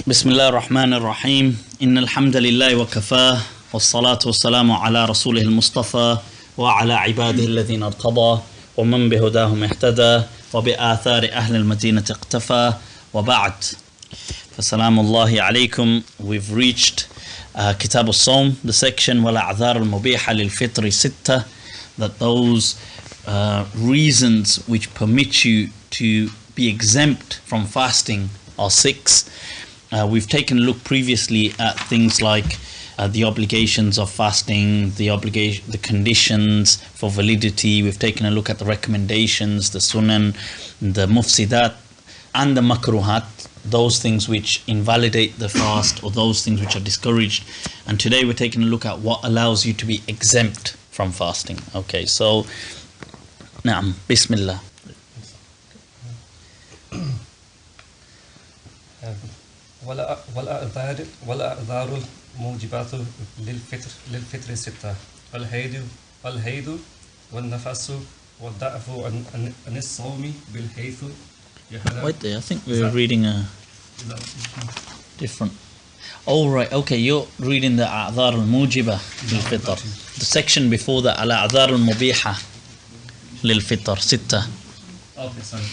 بسم الله الرحمن الرحيم إن الحمد لله وكفاه والصلاة والسلام على رسوله المصطفى وعلى عباده الذين ارتضى ومن بهداهم اهتدى وبآثار أهل المدينة اقتفى وبعد فسلام الله عليكم. We've reached Kitab al-Sawm, the section وَالْأَعْذَارُ الْمُبِيحَةِ لِلْفِطْرِ ستة, that those reasons which permit you to be exempt from fasting are six. We've taken a look previously at things like the obligations of fasting, the conditions for validity. We've taken a look at the recommendations, the sunan, the mufsidat, and the makruhat, those things which invalidate the fast or those things which are discouraged. And today we're taking a look at what allows you to be exempt from fasting. Okay, so, na'am, bismillah. والأعذار الموجبات للفطر ستة: الحيض والنفس والضعف عن الصوم بالحيث. Wait there, I think we're reading a different. Oh right, okay, you're reading the أعذار الموجبة للفطر. The section before that, الأعذار المبيحة للفطر ستة. Okay, sorry.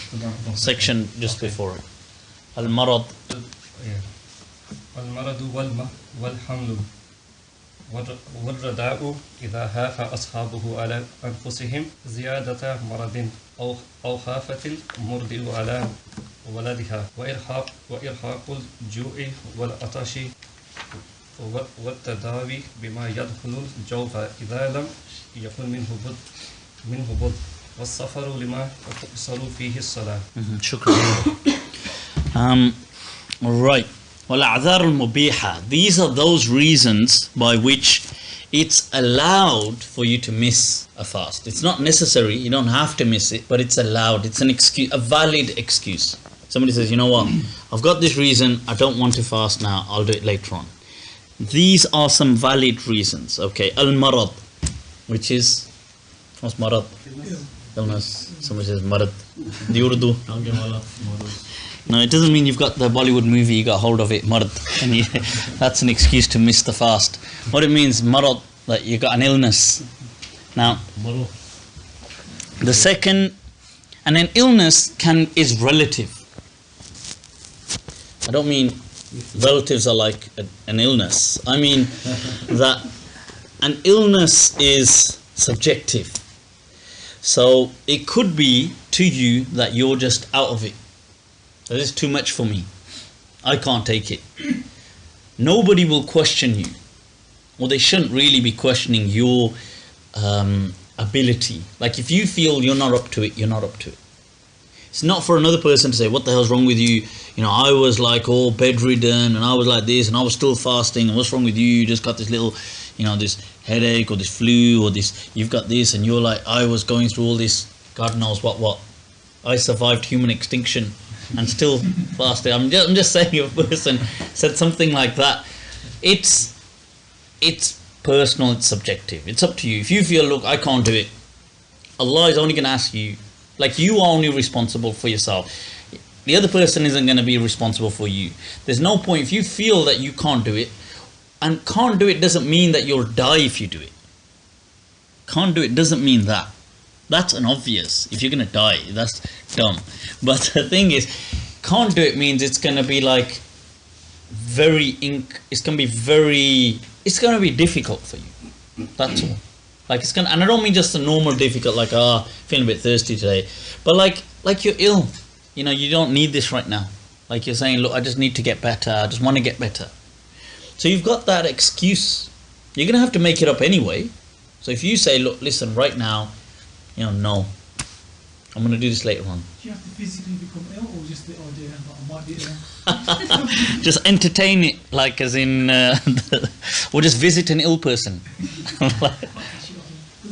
Section just before it. المرض. المرض والحمل والرداء إذا خاف أصحابه على أنفسهم زيادة مرض أو خافت المرضع على ولدها وإرهاق الجوع والعطش والتداوي بما يدخل الجوف إذا لم يكن منه بد والسفر لما تقصر فيه الصلاة. شكرا. Right. وَالْأَعْذَارُ الْمُبِيحَةِ, these are those reasons by which it's allowed for you to miss a fast. It's not necessary, you don't have to miss it, but it's allowed. It's an excuse, a valid excuse. Somebody says, you know what, I've got this reason, I don't want to fast now, I'll do it later on. These are some valid reasons. Okay, al-marad, which is, what's marad? Illness. Somebody says marad. The Urdu. No, it doesn't mean you've got the Bollywood movie, you got hold of it, marad. That's an excuse to miss the fast. What it means, marad, that you got an illness. Now, the second, and an illness is relative. I don't mean relatives are like an illness. I mean that an illness is subjective. So it could be to you that you're just out of it. This is too much for me. I can't take it. Nobody will question you. Or they shouldn't really be questioning your ability. Like if you feel you're not up to it, you're not up to it. It's not for another person to say, what the hell's wrong with you? You know, I was like all bedridden and I was like this and I was still fasting and what's wrong with you? You just got this little, you know, this headache or this flu or this, you've got this and you're like, I was going through all this, God knows what. I survived human extinction and still fasting. I'm just saying, if a person said something like that, it's personal, it's subjective. It's up to you. If you feel, look, I can't do it, Allah is only going to ask you, like you are only responsible for yourself. The other person isn't going to be responsible for you. There's no point, if you feel that you can't do it, and can't do it doesn't mean that you'll die if you do it. Can't do it doesn't mean that. That's an obvious. If you're going to die, that's dumb. But the thing is, can't do it means it's going to be like it's going to be difficult for you. That's all. Like it's going to, and I don't mean just a normal difficult, like, feeling a bit thirsty today. But like you're ill. You know, you don't need this right now. Like you're saying, look, I just need to get better. I just want to get better. So you've got that excuse. You're going to have to make it up anyway. So if you say, look, listen, right now, you know, no, I'm going to do this later on. Do you have to physically become ill or just the idea that I might be ill? Just entertain it, like as in, or just visit an ill person. So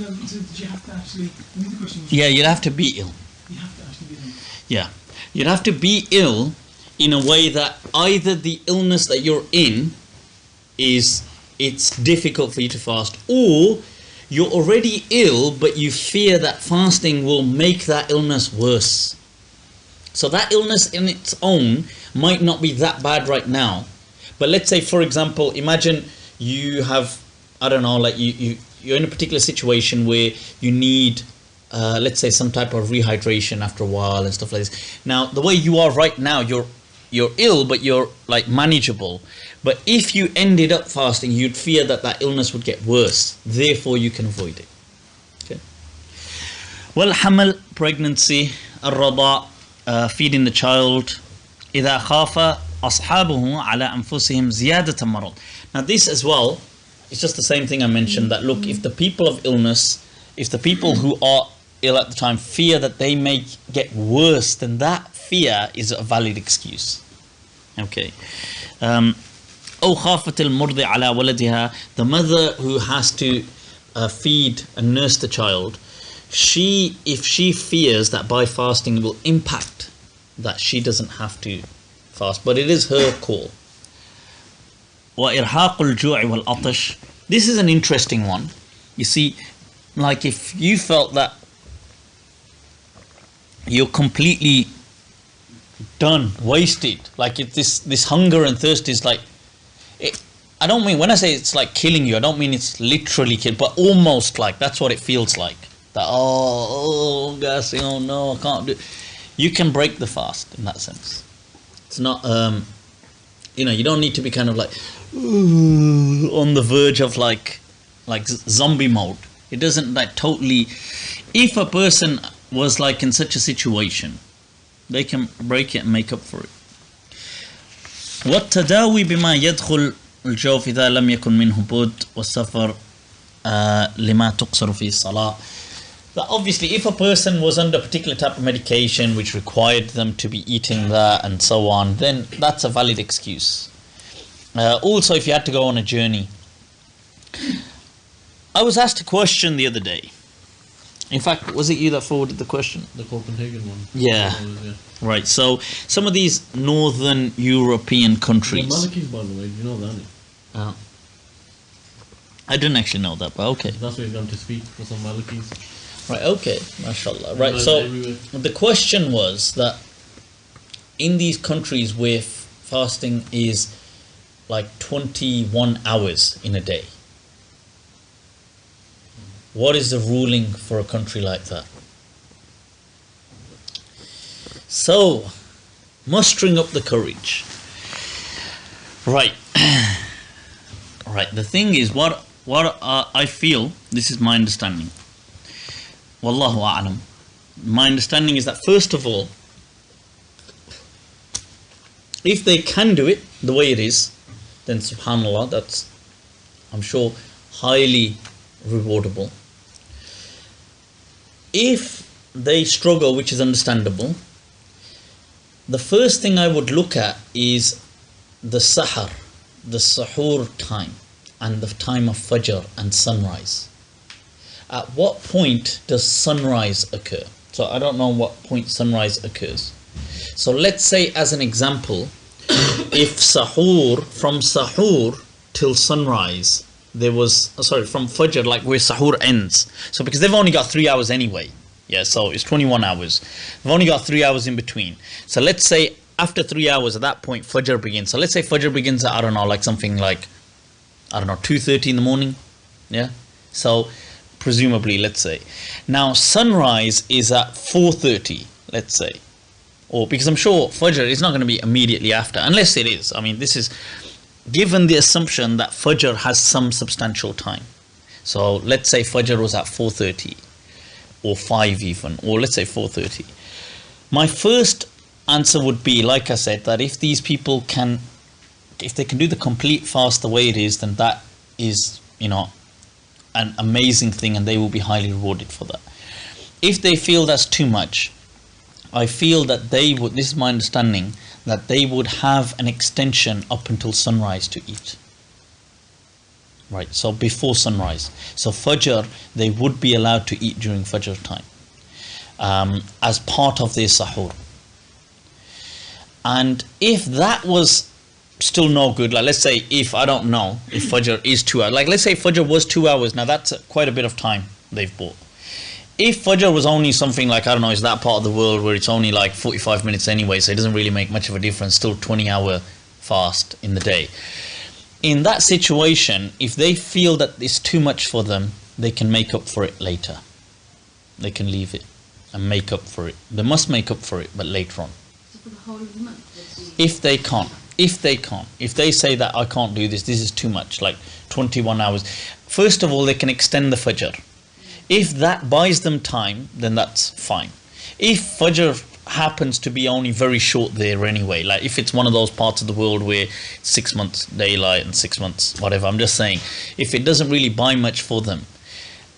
did you have to actually, the question was, yeah, you'd have to be ill. You have to actually be ill. Yeah, you'd have to be ill in a way that either the illness that you're in it's difficult for you to fast, or you're already ill but you fear that fasting will make that illness worse. So that illness in its own might not be that bad right now. But let's say, for example, imagine you have, I don't know, like you're in a particular situation where you need, let's say, some type of rehydration after a while and stuff like this. Now, the way you are right now, you're ill, but you're like manageable. But if you ended up fasting, you'd fear that that illness would get worse. Therefore, you can avoid it. Okay. Well, hamal, pregnancy, الرضاع, feeding the child. إذا خاف أصحابه على أنفسهم زيادة مرض. Now this as well, it's just the same thing I mentioned, that look, if the people of illness, if the people who are ill at the time fear that they may get worse, then that fear is a valid excuse. Okay. أو خافت المرضع على ولدها, the mother who has to feed and nurse the child, if she fears that by fasting it will impact that she doesn't have to fast, but it is her call. وإرهاق الجوع والعطش. This is an interesting one. You see, like if you felt that you're completely done, wasted, like if this hunger and thirst is like, I don't mean, when I say it's like killing you, I don't mean it's literally killing, but almost like that's what it feels like. That gassing, oh no, I can't do it. You can break the fast in that sense. It's not, you don't need to be kind of like on the verge of like zombie mode. It doesn't like totally. If a person was like in such a situation, they can break it and make up for it. والتداوي بما يدخل الجوف إذا لم يكن منه بد والسفر لما تقصر فيه الصلاة. That obviously, if a person was under a particular type of medication which required them to be eating that and so on, then that's a valid excuse. Also, if you had to go on a journey. I was asked a question the other day. In fact, was it you that forwarded the question? The Copenhagen one. Yeah. Right. So, some of these northern European countries. The Malikis, by the way, you know that. I didn't actually know that, but okay. That's why he's going to speak for some Malikis. Right, okay, mashallah. Right, so the question was that in these countries where fasting is like 21 hours in a day, what is the ruling for a country like that? So, mustering up the courage. Right. Right, the thing is, what I feel, this is my understanding. Wallahu a'lam. My understanding is that first of all, if they can do it the way it is, then subhanallah, that's, I'm sure, highly rewardable. If they struggle, which is understandable, the first thing I would look at is the sahar, the sahur time, and the time of fajr and sunrise. At what point does sunrise occur? So I don't know what point sunrise occurs. So let's say, as an example, if from sahur till sunrise, there was, from fajr, like where sahur ends. So because they've only got 3 hours anyway. Yeah, so it's 21 hours. They've only got 3 hours in between. So let's say after 3 hours, at that point, fajr begins. So let's say fajr begins at, 2:30 in the morning. Yeah. So presumably, let's say. Now, sunrise is at 4:30, let's say. Or because I'm sure Fajr is not going to be immediately after, unless it is. I mean, this is given the assumption that Fajr has some substantial time. So let's say Fajr was at 4:30 or 5 even, or let's say 4:30. My first answer would be, like I said, that if these people if they can do the complete fast the way it is, then that is, an amazing thing, and they will be highly rewarded for that. If they feel that's too much, I feel that they would, this is my understanding, that they would have an extension up until sunrise to eat. Right, so before sunrise. So Fajr, they would be allowed to eat during Fajr time as part of their sahur. And if that was still no good, like let's say if Fajr is 2 hours, like let's say Fajr was 2 hours, now that's quite a bit of time they've bought. if Fajr was only something like, I don't know, it's that part of the world where it's only like 45 minutes anyway, so it doesn't really make much of a difference, still 20-hour fast in the day. In that situation, if they feel that it's too much for them, they can make up for it later. They can leave it and make up for it. They must make up for it, but later on. So for the whole of the month? If they can't. If they say that I can't do this, this is too much, like 21 hours. First of all, they can extend the Fajr. If that buys them time, then that's fine. If Fajr happens to be only very short there anyway, like if it's one of those parts of the world where 6 months daylight and 6 months whatever, I'm just saying, if it doesn't really buy much for them,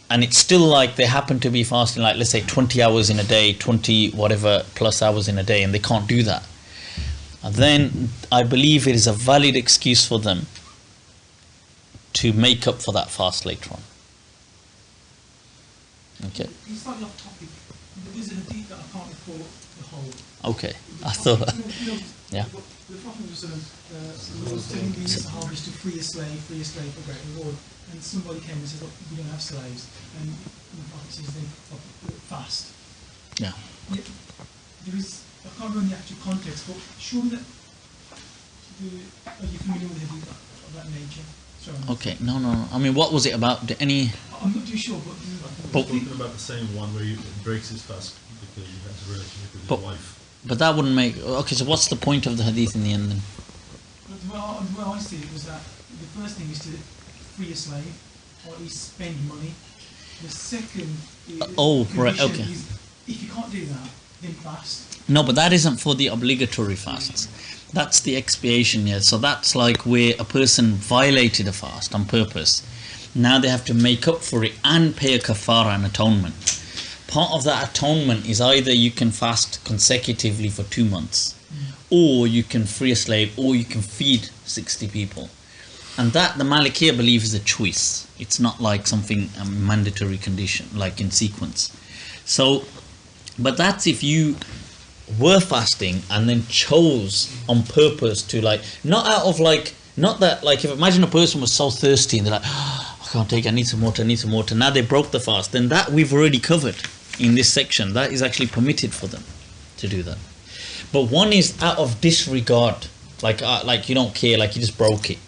and it's still like they happen to be fasting like, let's say 20 hours in a day, 20 whatever plus hours in a day, and they can't do that, then I believe it is a valid excuse for them to make up for that fast later on. Okay. It's slightly off topic, but there's a hadith that I can't recall the whole. Okay. I thought. Yeah. The Prophet was telling the Sahabis to free a slave for great reward. And somebody came and said, look, we don't have slaves. And the Prophet says, then fast. Yeah. There is, I can't remember the actual context, but surely that, are you familiar with the hadith of that nature? Sorry, Okay. No. I mean, what was it about? Any? I'm not too sure, but But- Talking about the same one where he breaks his fast because he has a relationship with his But- wife. But that wouldn't make. Okay. So what's the point of the hadith in the end then? the way I see it was that the first thing is to free a slave, or at least spend money. The second right, condition okay. is, if you can't do that, then fast. No, but that isn't for the obligatory fasts. That's the expiation, yeah. So that's like where a person violated a fast on purpose. Now they have to make up for it and pay a kafara and atonement. Part of that atonement is either you can fast consecutively for 2 months, or you can free a slave, or you can feed 60 people. And that, the Maliki, I believe, is a choice. It's not like something, a mandatory condition, like in sequence. So, but that's if you were fasting and then chose on purpose to, like, not out of like, not that, like, if imagine a person was so thirsty and they're like, oh, I can't take it, I need some water, now they broke the fast, then that we've already covered in this section. That is actually permitted for them to do that. But one is out of disregard, like you don't care, like you just broke it.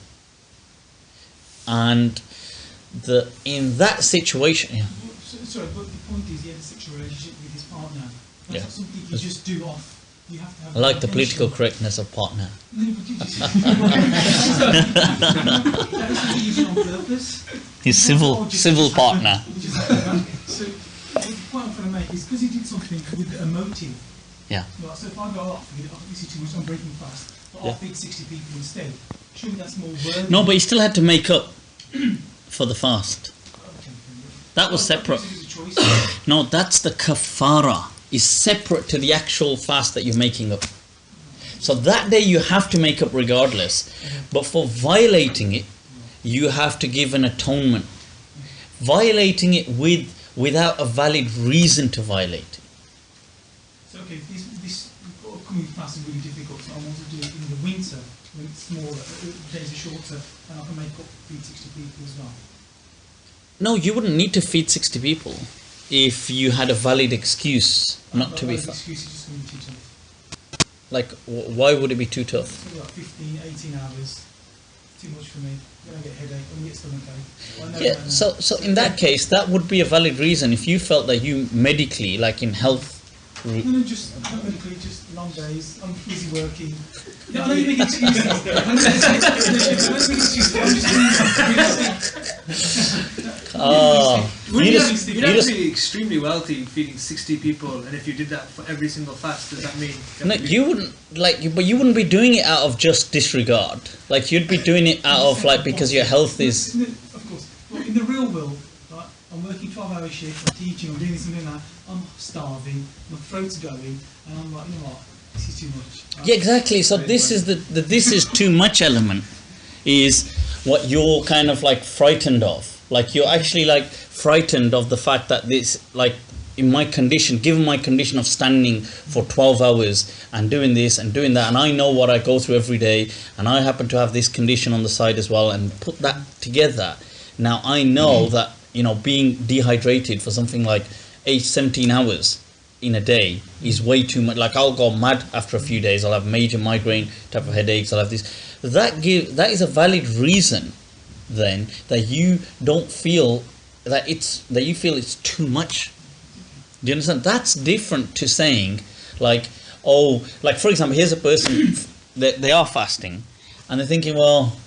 And in that situation, yeah. Sorry, but the point is, he had a sexual relationship with his partner. That's Yeah. not something you just do off. You have to have. I like the intention. political correctness of partner. No, but you just. That doesn't mean you do it on purpose. His Or civil just partner. happen. It just happened. So the point I'm trying to make is because he did something with a motive. Yeah. Right, so if I go off, this is too much, I'm breaking fast, but I'll Yeah. feed 60 people instead. Surely that's more worthy. No, but he still had to make up for the fast. Okay. That was Well, separate. it's a choice. No, that's the kafara. Is separate to the actual fast that you're making up. So that day you have to make up regardless. But for violating it, you have to give an atonement. Violating it without a valid reason to violate it. So okay, this upcoming fast is really difficult, so I want to do it in the winter when it's smaller, days are shorter, and I can make up feed 60 people as well. No, you wouldn't need to feed 60 people if you had a valid excuse not to be fast. fast. Excuse is just going to be too tough. Like, why would it be too tough? It's like 15, 18 hours. Too much for me. Then I get a headache, I'm going to get stomachache. I know Yeah, that now. so in that case, that would be a valid reason if you felt that you medically, like in health. No, just not medically, just long days. I'm busy working. Yeah, I know you make excuses. I know you make excuses. I'm just Oh, You'd you have just- to you just- be extremely wealthy feeding 60 people, and if you did that for every single fast, does that mean? No, you wouldn't but you wouldn't be doing it out of just disregard. Like you'd be doing it out of like because your health is. Of course. But in the real world, right, I'm working 12-hour shifts, I'm teaching, I'm doing this and doing that, I'm starving, my throat's going, and I'm like, you know what, this is too much. Yeah, exactly. So this is the this is too much element is what you're kind of like frightened of. Like you're actually like frightened of the fact that this, like in my condition, given my condition of standing for 12 hours and doing this and doing that, and I know what I go through every day, and I happen to have this condition on the side as well, and put that together. Now I know that, you know, being dehydrated for something like 17 hours in a day is way too much. Like I'll go mad after a few days. I'll have major migraine type of headaches. I'll have this. That is a valid reason then that you don't feel that you feel it's too much. Do you understand? That's different to saying like, oh, like for example, here's a person they are fasting and they're thinking, well,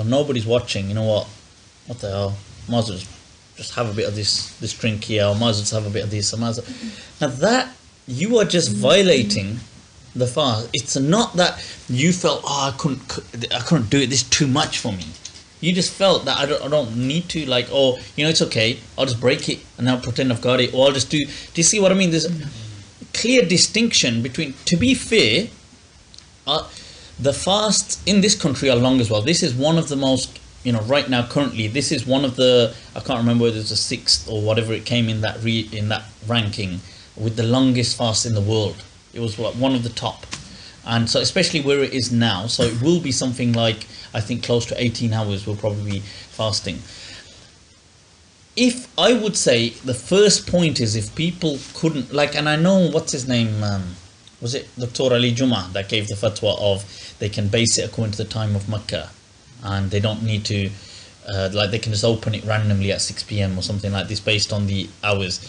nobody's watching. You know what the hell? Might as well just have a bit of this drink here, or might as well just have a bit of this. Now that you are just violating the fast. It's not that you felt, I couldn't do it. This is too much for me. You just felt that I don't need to, like, it's okay. I'll just break it and I'll pretend I've got it, or I'll just do. Do you see what I mean? There's a clear distinction between. To be fair, the fasts in this country are long as well. This is one of the most. Right now, currently, this is one of the, I can't remember whether it's the 6th or whatever it came in that ranking with the longest fast in the world. It was one of the top. And so especially where it is now, so it will be something like, I think close to 18 hours will probably be fasting. If I would say the first point is if people couldn't, like, and I know, what's his name, was it Dr. Ali Juma that gave the fatwa of they can base it according to the time of Makkah. And they don't need to, they can just open it randomly at 6 p.m. or something like this based on the hours.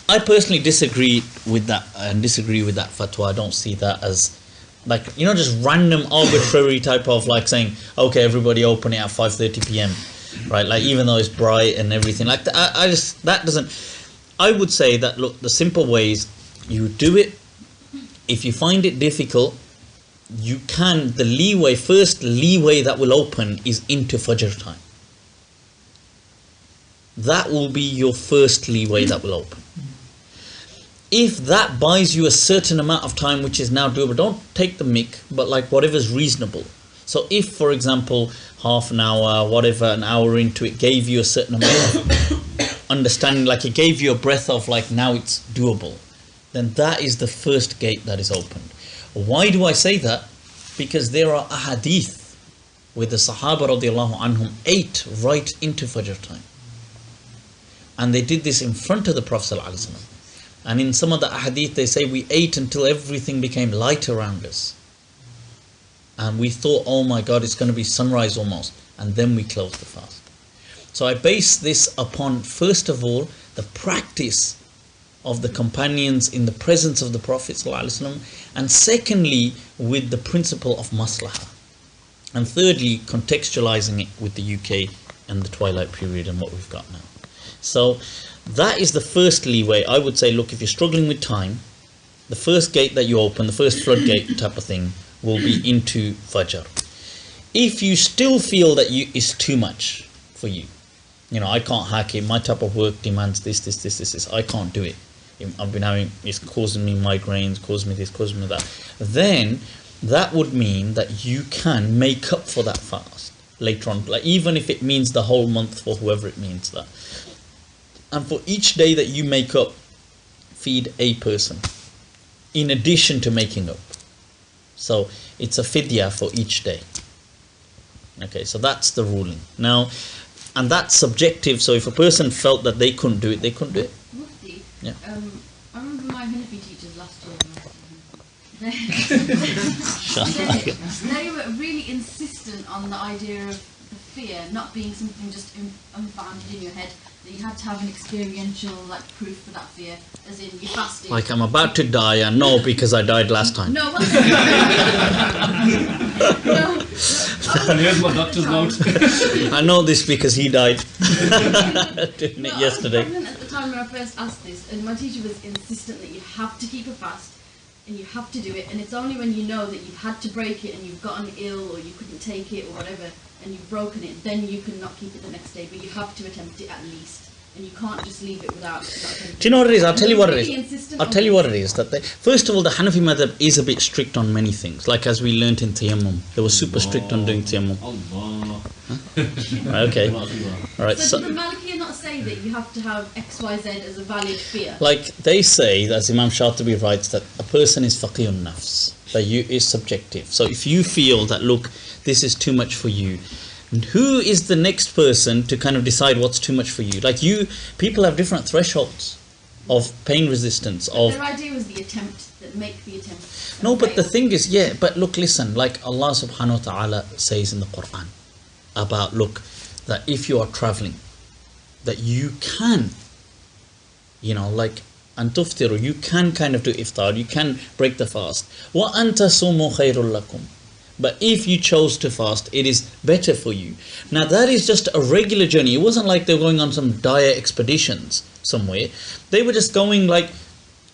I personally disagree with that fatwa. I don't see that as, like, just random arbitrary type of like saying, okay, everybody open it at 5:30 p.m. Right? Like, even though it's bright and everything. Like, I would say that, look, the simple ways you do it. If you find it difficult, you can, first leeway that will open is into Fajr time. That will be your first leeway that will open. If that buys you a certain amount of time, which is now doable, don't take the mick, but like whatever's reasonable. So if, for example, half an hour, whatever, an hour into it gave you a certain amount of understanding, like it gave you a breath of like, now it's doable, then that is the first gate that is opened. Why do I say that? Because there are ahadith where the Sahaba radiallahu anhum ate right into Fajr time. And they did this in front of the Prophet sallallahu alaihi wasallam. And in some of the ahadith they say we ate until everything became light around us. And we thought, oh my God, it's going to be sunrise almost. And then we closed the fast. So I base this upon, first of all, the practice of the companions in the presence of the Prophet ﷺ, and secondly with the principle of maslahah, and thirdly contextualizing it with the UK and the twilight period and what we've got now. So that is the first leeway. I would say, look, if you're struggling with time, the first gate that you open, the first floodgate type of thing, will be into Fajr. If you still feel that it's too much for you, I can't hack it, my type of work demands this, I can't do it. I've been having, it's causing me migraines, causing me this, causing me that. Then that would mean that you can make up for that fast later on, like even if it means the whole month for whoever it means that. And for each day that you make up, feed a person in addition to making up. So it's a fidya for each day. Okay, so that's the ruling. Now, and that's subjective. So if a person felt that they couldn't do it, they couldn't do it. Mufti, Yeah. I remember my Hanafi teachers last year. They were really insistent on the idea of the fear not being something just unfounded in your head. That you had to have an experiential proof for that fear, as in you're fasting. Like, I'm about to die, and no, because I died last time. No, what's And here's my doctor's note. I know this because he died doing it yesterday. I was pregnant at the time when I first asked this, and my teacher was insistent that you have to keep a fast and you have to do it, and it's only when you know that you've had to break it and you've gotten ill or you couldn't take it or whatever and you've broken it, then you can not keep it the next day, but you have to attempt it at least. And you can't just leave it without attempting. Do you know what it is? I'll tell you what it Really is. insistent I'll on tell you this. what it is. That first of all, the Hanafi madhab is a bit strict on many things. Like as we learnt in Tayammum, they were super strict on doing Tayammum. Allah. Okay. All right. So did the Maliki not say that you have to have XYZ as a valid fear? Like they say, as Imam Shatibi writes, that a person is faqihun nafs, that you is subjective. So if you feel that, look, this is too much for you, who is the next person to kind of decide what's too much for you? Like people have different thresholds. of pain resistance, But of... their idea was the attempt, that make the attempt. and No, but the fail. thing is, yeah, but look, listen, like Allah subhanahu wa ta'ala says in the Quran about, look, that if you are traveling, that you can, you know, like, antuftiru, you can kind of do iftar, you can break the fast. Wa antasumu khairul lakum. But if you chose to fast, it is better for you. Now that is just a regular journey. It wasn't like they were going on some dire expeditions somewhere. They were just going like,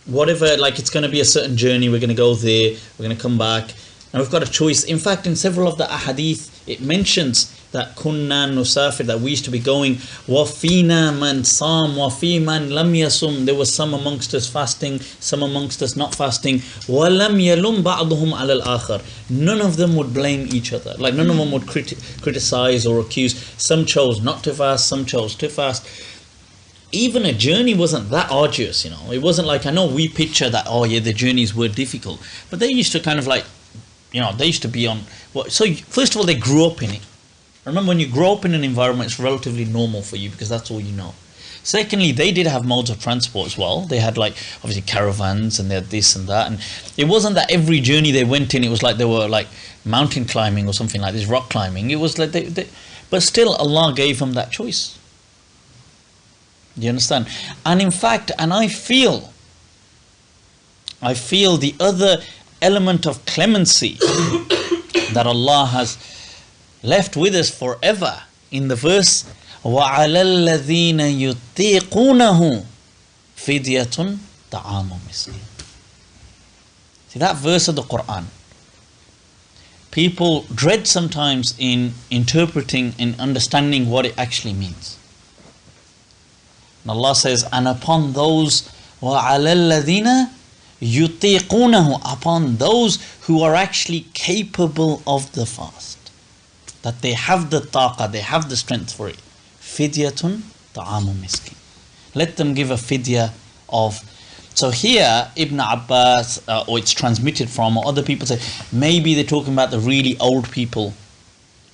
whatever, like it's going to be a certain journey, we're going to go there, we're going to come back. Now we've got a choice. In fact, in several of the ahadith, it mentions that kunna nusafir, that we used to be going, wafina man sam, wafi man lam yasum. There was some amongst us fasting, some amongst us not fasting. Walam yalum ba'duhum ala al-akhar. None of them would blame each other. Like none of them would criticize or accuse. Some chose not to fast, some chose to fast. Even a journey wasn't that arduous, you know. It wasn't like, I know we picture that, oh yeah, the journeys were difficult. But they used to kind of like, you know, they used to be on... So first of all, they grew up in it. Remember, when you grow up in an environment, it's relatively normal for you because that's all you know. Secondly, they did have modes of transport as well. They had like, obviously caravans and they had this and that. And it wasn't that every journey they went in, it was like they were like mountain climbing or something like this, rock climbing. It was like but still Allah gave them that choice. Do you understand? And in fact, and I feel the other element of clemency that Allah has left with us forever in the verse, وَعَلَى الَّذِينَ يُطِيقُونَهُ فِدْيَةٌ طَعَامُ مِسْكِينٍ. See that verse of the Quran, people dread sometimes in interpreting and understanding what it actually means. And Allah says, and upon those, وَعَلَى الَّذِينَ يُطِيقُونَهُ, upon those who are actually capable of the fast, that they have the taqah, they have the strength for it. Fidyatun ta'amu miskin. Let them give a fidya of... So here, Ibn Abbas, or it's transmitted from, or other people say, maybe they're talking about the really old people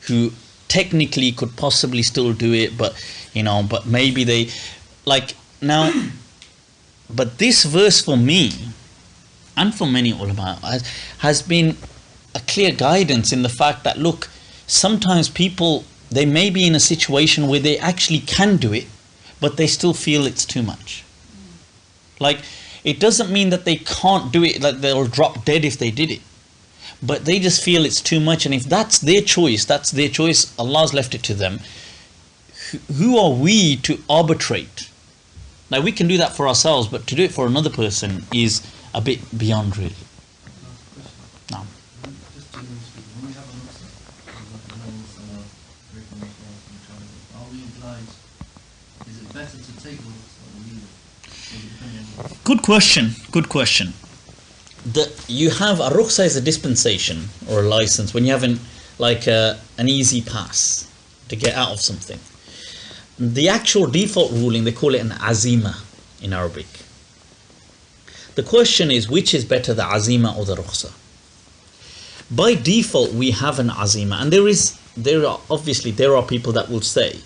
who technically could possibly still do it, but, you know, but maybe they... Like, now, but this verse for me, and for many ulama, has been a clear guidance in the fact that, look, sometimes people, they may be in a situation where they actually can do it, but they still feel it's too much. Like, it doesn't mean that they can't do it, like they'll drop dead if they did it. But they just feel it's too much, and if that's their choice, Allah's left it to them. Who are we to arbitrate? Now, we can do that for ourselves, but to do it for another person is a bit beyond, really. No. Just generally speaking, when we have a rukhsah, are we obliged? Is it better to take a rukhsah or leave it? Good question. You have a rukhsah is a dispensation or a license when you have an easy pass to get out of something. The actual default ruling, they call it an azima in Arabic. The question is, which is better, the azima or the rukhsah? By default, we have an azima, and there are people that will say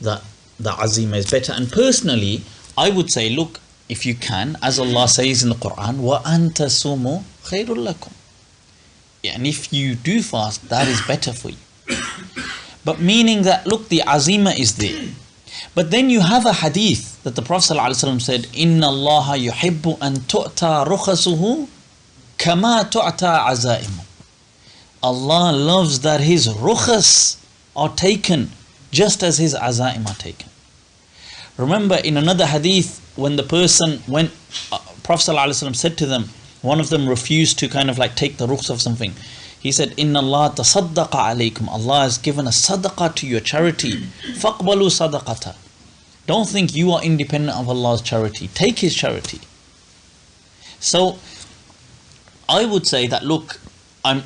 that the azima is better. And personally, I would say, look, if you can, as Allah says in the Quran, وَأَن تَصُومُوا خَيْرٌ لَكُمْ. And if you do fast, that is better for you. But meaning that, look, the azima is there. But then you have a hadith that the Prophet ﷺ said, إِنَّ اللَّهَ يُحِبُّ أَن تُؤْتَى رُخَصُهُ كَمَا تُؤْتَى عَزَائِمُ. Allah loves that His rukhas are taken just as His azaim are taken. Remember in another hadith, when the person went, Prophet ﷺ said to them, one of them refused to kind of like take the rukhs of something. He said, Inna Allah tasaddaqa alaykum. Allah has given a sadaqah to your charity. Faqbalu sadaqata. Don't think you are independent of Allah's charity. Take His charity. So, I would say that, look, I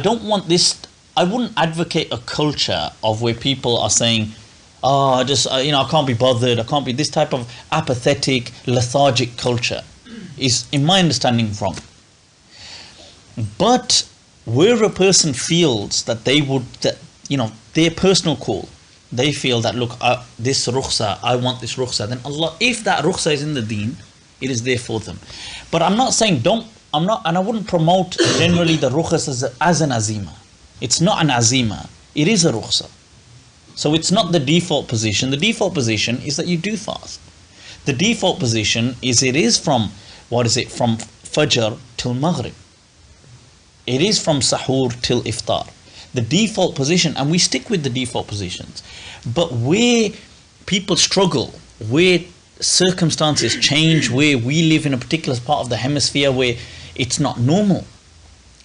don't want this, I wouldn't advocate a culture of where people are saying, I can't be bothered, I can't be, this type of apathetic, lethargic culture is, in my understanding, wrong. But where a person feels that they would, their personal call, they feel that, look, this rukhsa, I want this rukhsa, then Allah, if that rukhsa is in the deen, it is there for them. But I'm not saying and I wouldn't promote generally the rukhas as an azima. It's not an azima, it is a rukhsa. So it's not the default position. The default position is that you do fast. The default position is it is from, from Fajr till Maghrib. It is from Sahur till Iftar. The default position, and we stick with the default positions. But where people struggle, where circumstances change, where we live in a particular part of the hemisphere where it's not normal.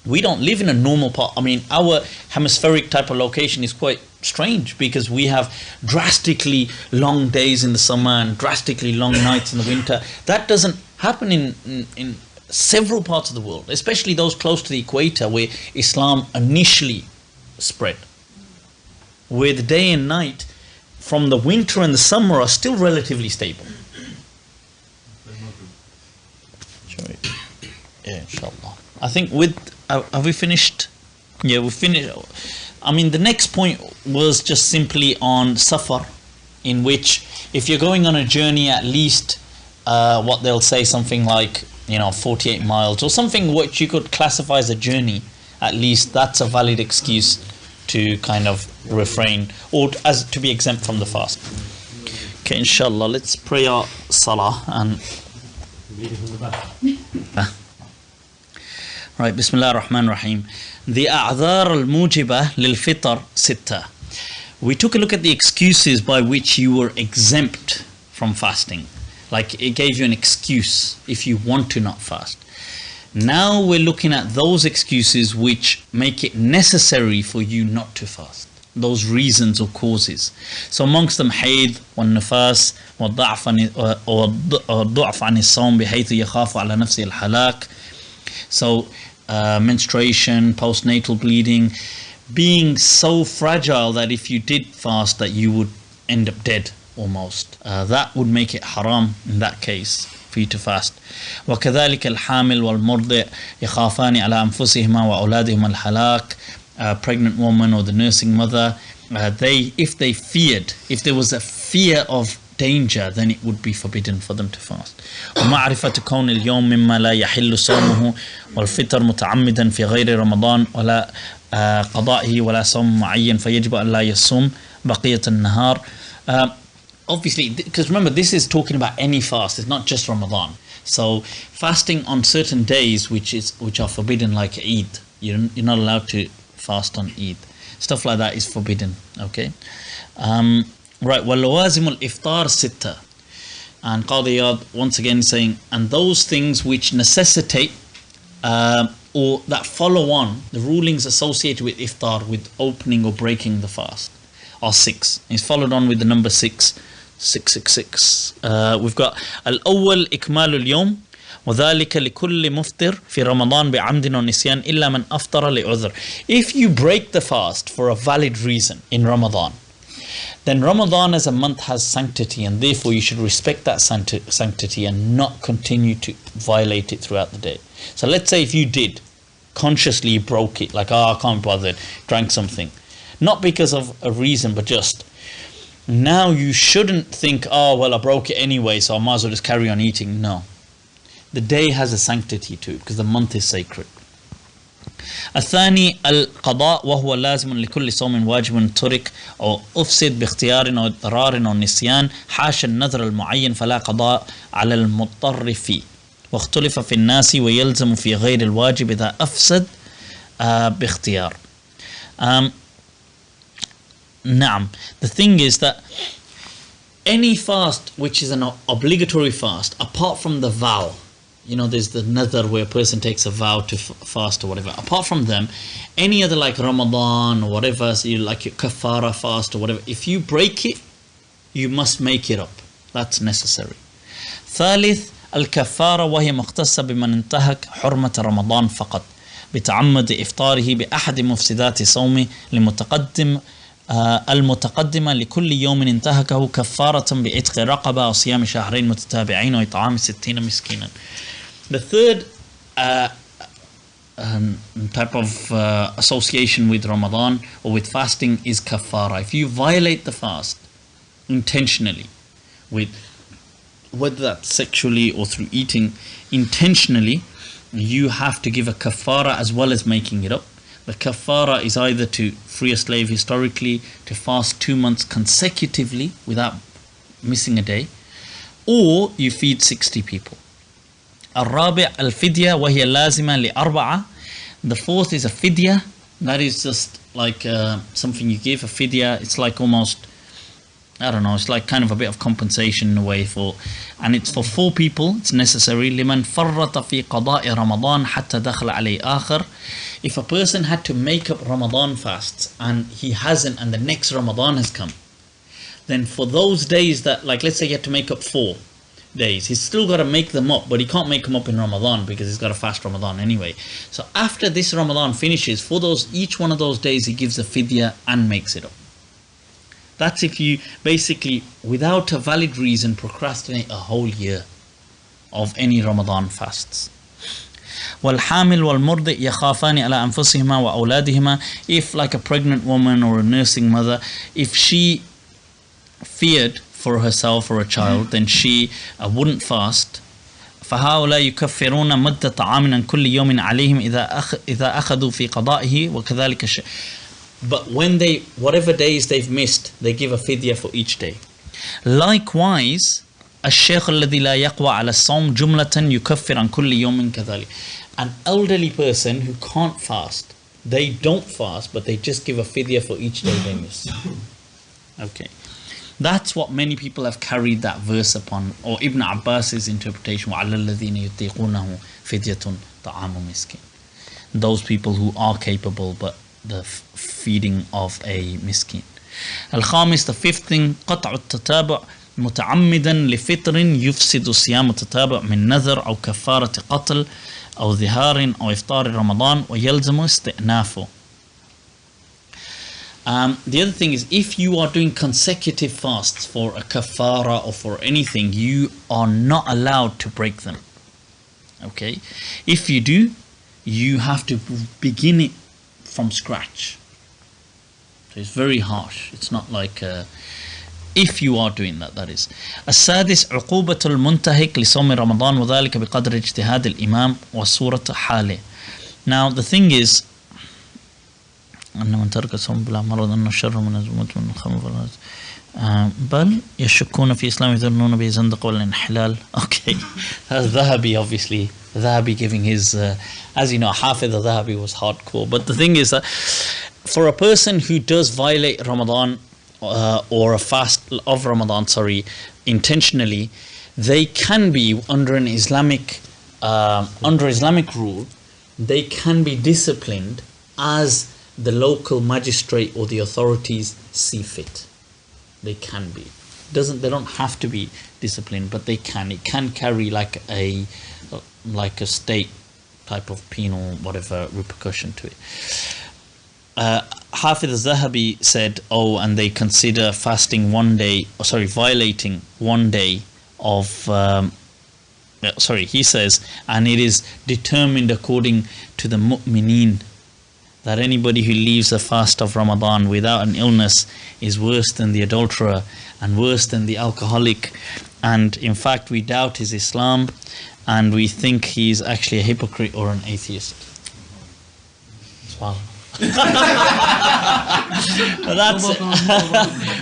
We don't live in a normal part. I mean, our hemispheric type of location is quite strange because we have drastically long days in the summer and drastically long nights in the winter. That doesn't happen in several parts of the world, especially those close to the equator where Islam initially spread, where the day and night from the winter and the summer are still relatively stable. Yeah, inshallah. I think have we finished? Yeah, we finished. I mean, the next point was just simply on safar, in which if you're going on a journey, at least what they'll say, something like 48 miles or something which you could classify as a journey, at least that's a valid excuse to kind of refrain or as to be exempt from the fast. Okay, inshallah, let's pray our salah and right. Bismillah ar-Rahman ar-Rahim. The a'dhar al-mujibah lil-fitr sitta. We took a look at the excuses by which you were exempt from fasting. Like it gave you an excuse if you want to not fast. Now we're looking at those excuses which make it necessary for you not to fast. Those reasons or causes. So amongst them, hayd, wal-nifas, wal-da'af an as-sawm bihaythu yakhafu ala nafsi al-halak. So menstruation, postnatal bleeding, being so fragile that if you did fast that you would end up dead almost. That would make it haram in that case for you to fast. وكذلك الحامل والمرضع يخافان على أنفسهما وأولادهما الهلاك. Pregnant woman or the nursing mother, if there was a fear of danger, then it would be forbidden for them to fast. ومعرفة كون اليوم مما لا يحل صومه والفطر متعمدا في غير رمضان ولا قضائه ولا صوم معين فيجب أن لا يصوم بقية النهار. Obviously, because remember, this is talking about any fast. It's not just Ramadan. So fasting on certain days which are forbidden, like Eid, you're not allowed to fast on Eid. Stuff like that is forbidden. Okay. Right. وَاللَّوَازِمُ الْإِفْطَارِ سِتَّةً. And Qadi Iyad once again saying, and those things which necessitate or that follow on the rulings associated with iftar, with opening or breaking the fast, are 6. It's followed on with the number 6. 666. We've got الأول إكمال اليوم وذلك لكل مفطر في رمضان بعمد ونسيان إلا من أفطر لعذر. If you break the fast for a valid reason in Ramadan, then Ramadan as a month has sanctity, and therefore you should respect that sanctity and not continue to violate it throughout the day. So let's say if you did consciously, you broke it, like I can't bother, drank something, not because of a reason, but just now you shouldn't think, I broke it anyway, so I might as well just carry on eating. No, the day has a sanctity to it because the month is sacred. الثاني القضاء وهو لازم لكل صوم واجب ترك أو أفسد باختيار أو اضطرار أو نسيان حاش النذر المعين فلا قضاء على المضطر فيه واختلف في الناس ويلزم في غير الواجب إذا أفسد باختيار. نعم. The thing is that any fast which is an obligatory fast, apart from the vow, there's the nadhr where a person takes a vow to fast or whatever. Apart from them, any other like Ramadan or whatever, so you like your kafara fast or whatever, if you break it, you must make it up. That's necessary. ثالث الكفارة وهي مختصة بمن انتهك حرمة رمضان فقط بتعمد إفطاره بأحد مفسدات صومه المتقدمة لكل يوم انتهكه كفارة بعتق رقبة وصيام شهرين متتابعين وإطعام 60 مسكينا. The third type of association with Ramadan or with fasting is kafara. If you violate the fast intentionally, with whether that's sexually or through eating intentionally, you have to give a kafara as well as making it up. The kafara is either to free a slave historically, to fast 2 months consecutively without missing a day, or you feed 60 people. الرابع الفدية وهي لازمة لأربعة. The fourth is a fidya. That is just like something you give, a fidya. It's like almost, I don't know, it's like kind of a bit of compensation in a way and it's for 4 people. It's necessary. لمن فرط في قضاء رمضان حتى دخل عليه آخر. If a person had to make up Ramadan fasts and he hasn't, and the next Ramadan has come, then for those days that, like let's say he had to make up 4 days, he's still got to make them up, but he can't make them up in Ramadan because he's got to fast Ramadan anyway. So after this Ramadan finishes, for those, each one of those days he gives a fidya and makes it up. That's if you basically, without a valid reason, procrastinate a whole year of any Ramadan fasts. والحامل والمرضع يخافان على أنفسهما وأولادهما. If like a pregnant woman or a nursing mother, if she feared for herself or a child, then she wouldn't fast. فهؤلاء يكفرون مدة طعام عن كل يوم عليهم إذا أخذوا في قضائه وكذلك الشيء. But when they, whatever days they've missed, they give a fidya for each day. Likewise, الشيخ الذي لا يقوى على الصوم جملة يكفر عن كل يوم كذلك. An elderly person who can't fast, they don't fast, but they just give a fidya for each day they miss. Okay. That's what many people have carried that verse upon, or Ibn Abbas's interpretation, وَعَلَى الَّذِينَ يُطِيقُونَهُ فِدْيَةٌ طَعَامُ مِسْكِينٍ. Those people who are capable, but the feeding of a miskin. الخامس, the 5th thing, قطع التتابع متعمدا لفطر يفسد صيام التتابع من نذر أو كفارة قتل أو ظهار أو إفطار رمضان ويلزم استئنافه. The other thing is, if you are doing consecutive fasts for a kafara or for anything, you are not allowed to break them. Okay? If you do, you have to begin it from scratch. So it's very harsh. It's not like if you are doing that, that is. السادس عقوبة المنتهك لصوم رمضان وذلك بقدر اجتهاد الإمام وصورة حاله. Now the thing is, أن من ترك الصوم بلا مرض أنه شر من الزموت من الخمر بل يشكون في إسلام يظنون به زندق والانحلال. Okay, that's Dhahabi, obviously. Dhahabi giving his, as you know, Hafidh al-Dhahabi was hardcore. But the thing is that for a person who does violate Ramadan or a fast of Ramadan, intentionally, they can be under an Islamic rule, they can be disciplined as the local magistrate or the authorities see fit. They can be. They don't have to be disciplined, but they can. It can carry like a state type of penal whatever repercussion to it. Hafidh al-Zahabi said, and they consider fasting violating 1 day of he says, and it is determined according to the mu'mineen that anybody who leaves the fast of Ramadan without an illness is worse than the adulterer and worse than the alcoholic, and in fact we doubt his Islam and we think he's actually a hypocrite or an atheist. Wow. That's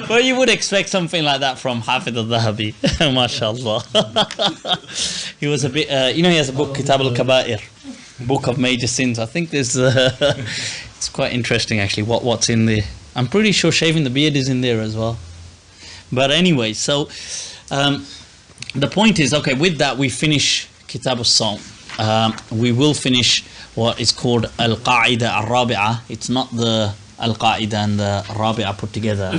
well, you would expect something like that from Hafidh al-Dhahabi. MashaAllah. He was a bit he has a book, Kitab al-Kaba'ir, Book of Major Sins. I think there's it's quite interesting actually what's in there. I'm pretty sure shaving the beard is in there as well. But anyway, so the point is, okay, with that we finish Kitab al-Sawm. We will finish what is called al-Qa'ida al-Rabi'ah. It's not the al-Qa'ida and the Rabi'ah put together.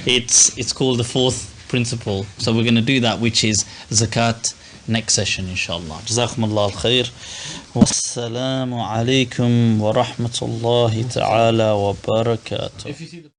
It's called the 4th principle. So we're going to do that, which is zakat, next session inshallah. Jazakumullah al-khair. Wassalamu alaikum wa rahmatullahi ta'ala wa barakatuh.